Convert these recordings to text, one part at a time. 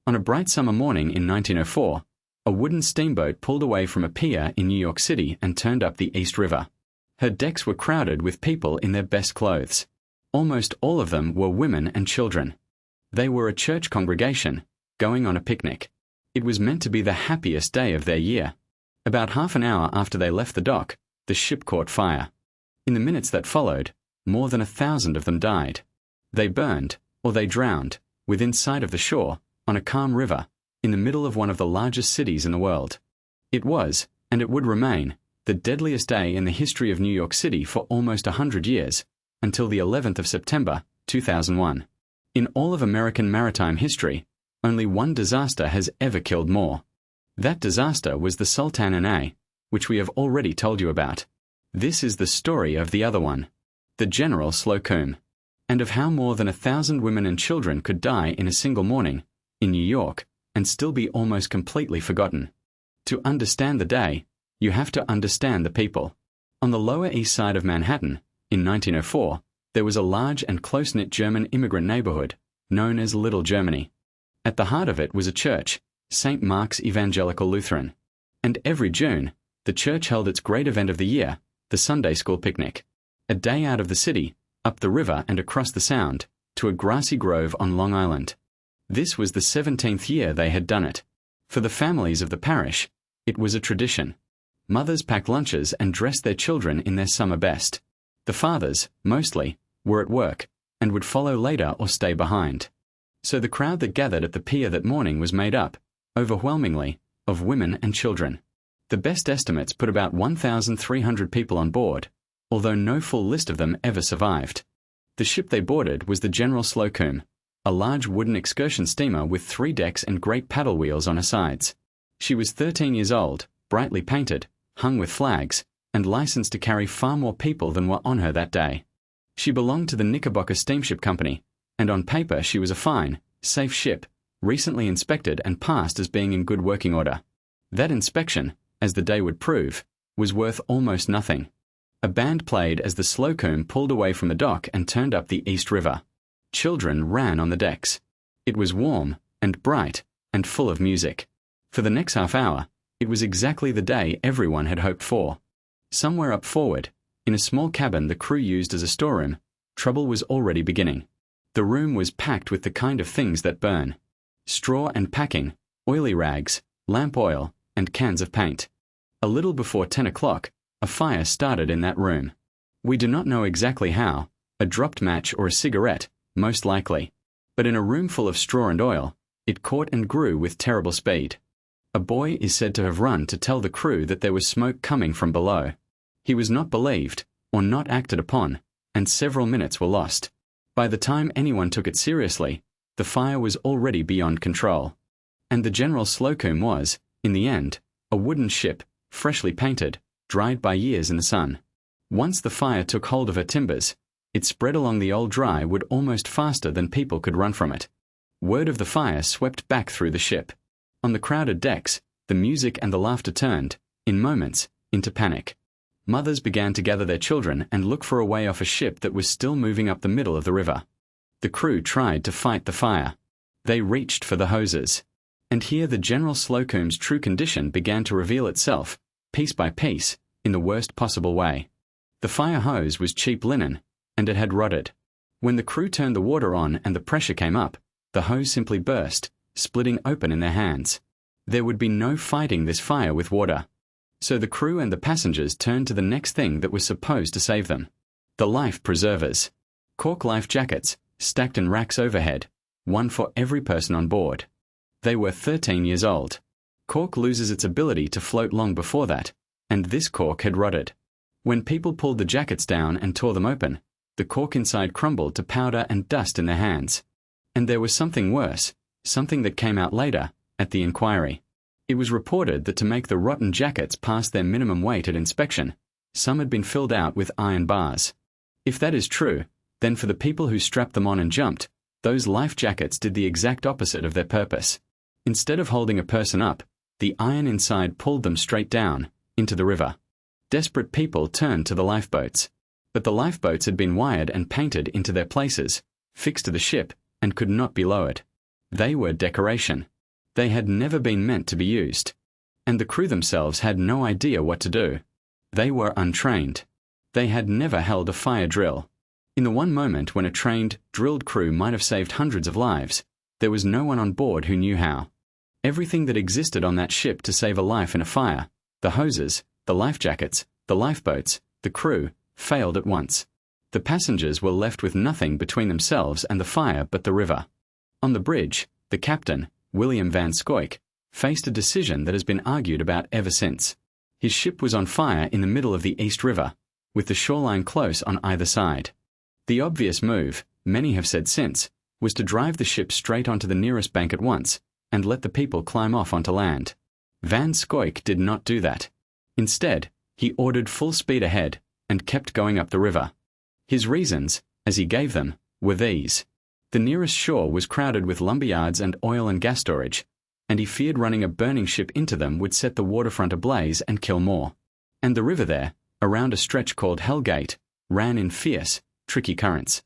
On a bright summer morning in 1904, a wooden steamboat pulled away from a pier in New York City and turned up the East River. Her decks were crowded with people in their best clothes. Almost all of them were women and children. They were a church congregation, going on a picnic. It was meant to be the happiest day of their year. About half an hour after they left the dock, the ship caught fire. In the minutes that followed, more than 1,000 of them died. They burned, or they drowned, within sight of the shore, on a calm river, in the middle of one of the largest cities in the world. It was, and it would remain, the deadliest day in the history of New York City for almost 100 years, until the 11th of September, 2001. In all of American maritime history, only one disaster has ever killed more. That disaster was the Sultan A, which we have already told you about. This is the story of the other one, the General Slocum, and of how more than 1,000 women and children could die in a single morning, in New York, and still be almost completely forgotten. To understand the day, you have to understand the people. On the Lower East Side of Manhattan, in 1904, there was a large and close-knit German immigrant neighborhood, known as Little Germany. At the heart of it was a church, St. Mark's Evangelical Lutheran. And every June, the church held its great event of the year, the Sunday school picnic. A day out of the city, up the river and across the Sound, to a grassy grove on Long Island. This was the 17th year they had done it. For the families of the parish, it was a tradition. Mothers packed lunches and dressed their children in their summer best. The fathers, mostly, were at work, and would follow later or stay behind. So the crowd that gathered at the pier that morning was made up, overwhelmingly, of women and children. The best estimates put about 1,300 people on board, although no full list of them ever survived. The ship they boarded was the General Slocum, a large wooden excursion steamer with 3 decks and great paddle wheels on her sides. She was 13 years old, brightly painted, hung with flags, and licensed to carry far more people than were on her that day. She belonged to the Knickerbocker Steamship Company, and on paper she was a fine, safe ship, recently inspected and passed as being in good working order. That inspection, as the day would prove, was worth almost nothing. A band played as the Slocum pulled away from the dock and turned up the East River. Children ran on the decks. It was warm, and bright, and full of music. For the next half hour, it was exactly the day everyone had hoped for. Somewhere up forward, in a small cabin the crew used as a storeroom, trouble was already beginning. The room was packed with the kind of things that burn. Straw and packing, oily rags, lamp oil, and cans of paint. A little before 10 o'clock, a fire started in that room. We do not know exactly how, a dropped match or a cigarette, most likely. But in a room full of straw and oil, it caught and grew with terrible speed. A boy is said to have run to tell the crew that there was smoke coming from below. He was not believed, or not acted upon, and several minutes were lost. By the time anyone took it seriously, the fire was already beyond control. And the General Slocum was, in the end, a wooden ship, freshly painted, dried by years in the sun. Once the fire took hold of her timbers, it spread along the old dry wood almost faster than people could run from it. Word of the fire swept back through the ship. On the crowded decks, the music and the laughter turned, in moments, into panic. Mothers began to gather their children and look for a way off a ship that was still moving up the middle of the river. The crew tried to fight the fire. They reached for the hoses. And here the General Slocum's true condition began to reveal itself, piece by piece, in the worst possible way. The fire hose was cheap linen, and it had rotted. When the crew turned the water on and the pressure came up, the hose simply burst, splitting open in their hands. There would be no fighting this fire with water. So the crew and the passengers turned to the next thing that was supposed to save them. The life preservers. Cork life jackets, stacked in racks overhead, one for every person on board. They were 13 years old. Cork loses its ability to float long before that, and this cork had rotted. When people pulled the jackets down and tore them open, the cork inside crumbled to powder and dust in their hands. And there was something worse, something that came out later, at the inquiry. It was reported that to make the rotten jackets pass their minimum weight at inspection, some had been filled out with iron bars. If that is true, then for the people who strapped them on and jumped, those life jackets did the exact opposite of their purpose. Instead of holding a person up, the iron inside pulled them straight down, into the river. Desperate people turned to the lifeboats. But the lifeboats had been wired and painted into their places, fixed to the ship, and could not be lowered. They were decoration. They had never been meant to be used. And the crew themselves had no idea what to do. They were untrained. They had never held a fire drill. In the one moment when a trained, drilled crew might have saved hundreds of lives, there was no one on board who knew how. Everything that existed on that ship to save a life in a fire, the hoses, the life jackets, the lifeboats, the crew, failed at once. The passengers were left with nothing between themselves and the fire but the river. On the bridge, the captain, William Van Scoik, faced a decision that has been argued about ever since. His ship was on fire in the middle of the East River, with the shoreline close on either side. The obvious move, many have said since, was to drive the ship straight onto the nearest bank at once and let the people climb off onto land. Van Scoik did not do that. Instead, he ordered full speed ahead and kept going up the river. His reasons, as he gave them, were these. The nearest shore was crowded with lumberyards and oil and gas storage, and he feared running a burning ship into them would set the waterfront ablaze and kill more. And the river there, around a stretch called Hell Gate, ran in fierce, tricky currents.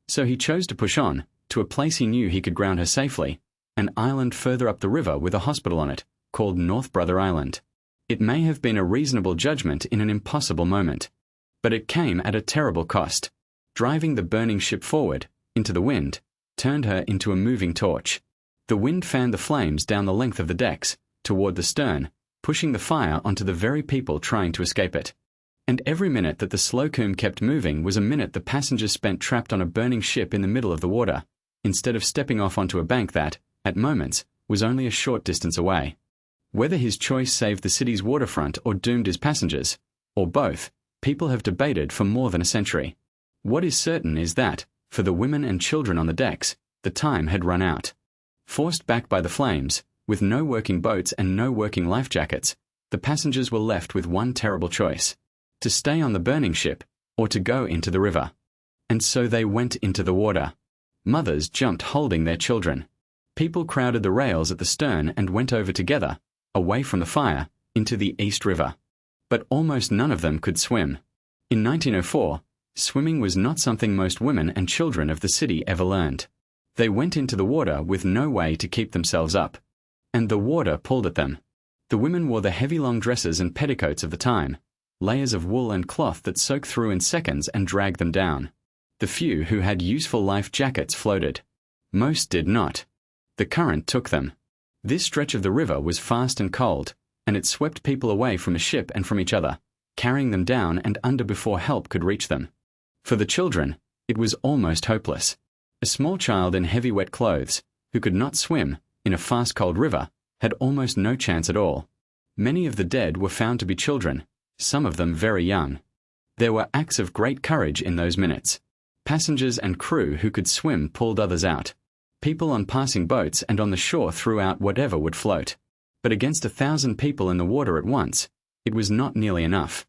So he chose to push on, to a place he knew he could ground her safely, an island further up the river with a hospital on it, called North Brother Island. It may have been a reasonable judgment in an impossible moment, but it came at a terrible cost. Driving the burning ship forward, into the wind, turned her into a moving torch. The wind fanned the flames down the length of the decks, toward the stern, pushing the fire onto the very people trying to escape it. And every minute that the Slocum kept moving was a minute the passengers spent trapped on a burning ship in the middle of the water, instead of stepping off onto a bank that, at moments, was only a short distance away. Whether his choice saved the city's waterfront or doomed his passengers, or both, people have debated for more than a century. What is certain is that, for the women and children on the decks, the time had run out. Forced back by the flames, with no working boats and no working life jackets, the passengers were left with one terrible choice: to stay on the burning ship, or to go into the river. And so they went into the water. Mothers jumped holding their children. People crowded the rails at the stern and went over together, away from the fire, into the East River. But almost none of them could swim. In 1904, swimming was not something most women and children of the city ever learned. They went into the water with no way to keep themselves up. And the water pulled at them. The women wore the heavy long dresses and petticoats of the time, layers of wool and cloth that soaked through in seconds and dragged them down. The few who had useful life jackets floated. Most did not. The current took them. This stretch of the river was fast and cold, and it swept people away from the ship and from each other, carrying them down and under before help could reach them. For the children, it was almost hopeless. A small child in heavy wet clothes, who could not swim, in a fast cold river, had almost no chance at all. Many of the dead were found to be children, some of them very young. There were acts of great courage in those minutes. Passengers and crew who could swim pulled others out. People on passing boats and on the shore threw out whatever would float. But against 1,000 people in the water at once, it was not nearly enough.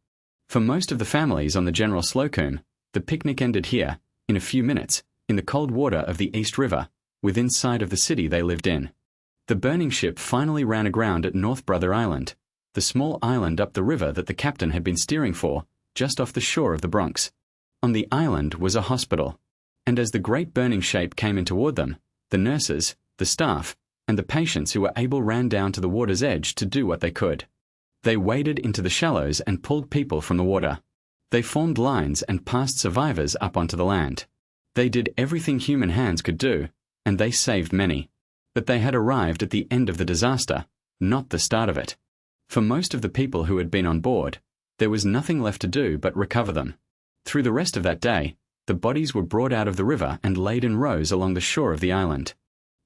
For most of the families on the General Slocum, the picnic ended here, in a few minutes, in the cold water of the East River, within sight of the city they lived in. The burning ship finally ran aground at North Brother Island, the small island up the river that the captain had been steering for, just off the shore of the Bronx. On the island was a hospital, and as the great burning shape came in toward them, the nurses, the staff, and the patients who were able ran down to the water's edge to do what they could. They waded into the shallows and pulled people from the water. They formed lines and passed survivors up onto the land. They did everything human hands could do, and they saved many. But they had arrived at the end of the disaster, not the start of it. For most of the people who had been on board, there was nothing left to do but recover them. Through the rest of that day, the bodies were brought out of the river and laid in rows along the shore of the island.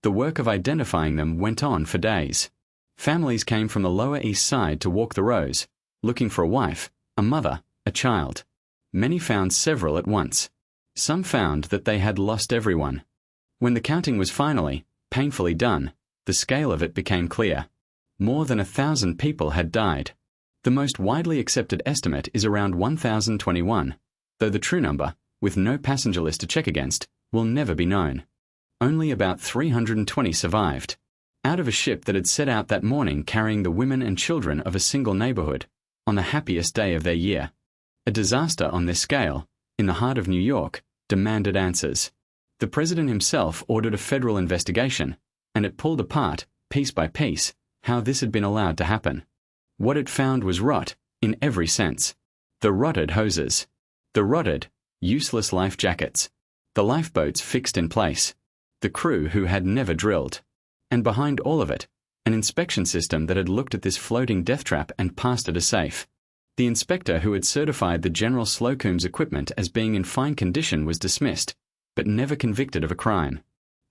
The work of identifying them went on for days. Families came from the Lower East Side to walk the rows, looking for a wife, a mother, a child. Many found several at once. Some found that they had lost everyone. When the counting was finally, painfully done, the scale of it became clear. More than 1,000 people had died. The most widely accepted estimate is around 1,021, though the true number, with no passenger list to check against, will never be known. Only about 320 survived. Out of a ship that had set out that morning carrying the women and children of a single neighborhood, on the happiest day of their year. A disaster on this scale, in the heart of New York, demanded answers. The president himself ordered a federal investigation, and it pulled apart, piece by piece, how this had been allowed to happen. What it found was rot, in every sense. The rotted hoses. The rotted, useless life jackets. The lifeboats fixed in place. The crew who had never drilled. And behind all of it, an inspection system that had looked at this floating death trap and passed it as safe. The inspector who had certified the General Slocum's equipment as being in fine condition was dismissed, but never convicted of a crime.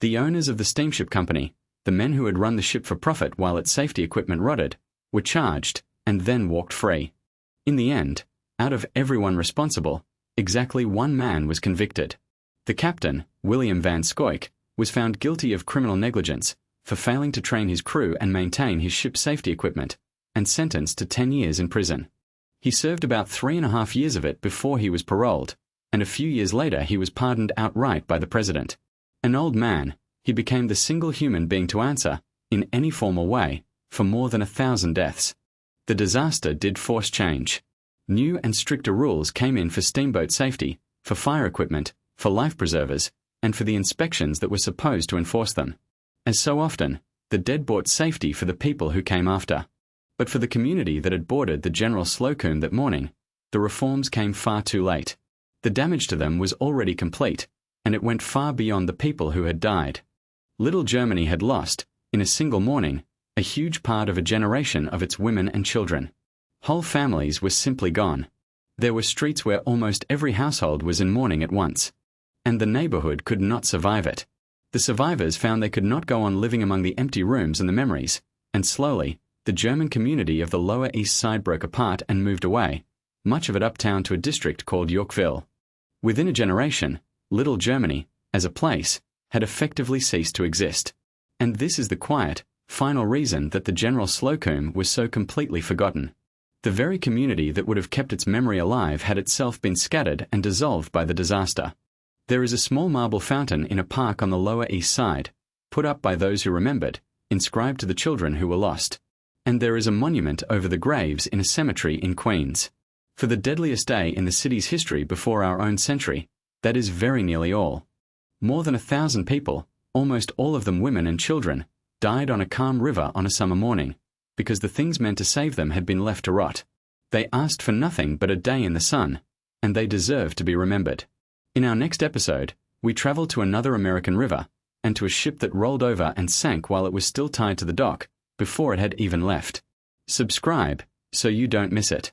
The owners of the steamship company, the men who had run the ship for profit while its safety equipment rotted, were charged and then walked free. In the end, out of everyone responsible, exactly one man was convicted. The captain, William Van Scoik, was found guilty of criminal negligence for failing to train his crew and maintain his ship's safety equipment, and sentenced to 10 years in prison. He served about 3.5 years of it before he was paroled, and a few years later he was pardoned outright by the president. An old man, he became the single human being to answer, in any formal way, for more than 1,000 deaths. The disaster did force change. New and stricter rules came in for steamboat safety, for fire equipment, for life preservers, and for the inspections that were supposed to enforce them. As so often, the dead bought safety for the people who came after. But for the community that had boarded the General Slocum that morning, the reforms came far too late. The damage to them was already complete, and it went far beyond the people who had died. Little Germany had lost, in a single morning, a huge part of a generation of its women and children. Whole families were simply gone. There were streets where almost every household was in mourning at once. And the neighborhood could not survive it. The survivors found they could not go on living among the empty rooms and the memories, and slowly, the German community of the Lower East Side broke apart and moved away, much of it uptown to a district called Yorkville. Within a generation, Little Germany, as a place, had effectively ceased to exist. And this is the quiet, final reason that the General Slocum was so completely forgotten. The very community that would have kept its memory alive had itself been scattered and dissolved by the disaster. There is a small marble fountain in a park on the Lower East Side, put up by those who remembered, inscribed to the children who were lost. And there is a monument over the graves in a cemetery in Queens. For the deadliest day in the city's history before our own century, that is very nearly all. More than 1,000 people, almost all of them women and children, died on a calm river on a summer morning, because the things meant to save them had been left to rot. They asked for nothing but a day in the sun, and they deserved to be remembered. In our next episode, we travel to another American river, and to a ship that rolled over and sank while it was still tied to the dock, before it had even left. Subscribe, so you don't miss it.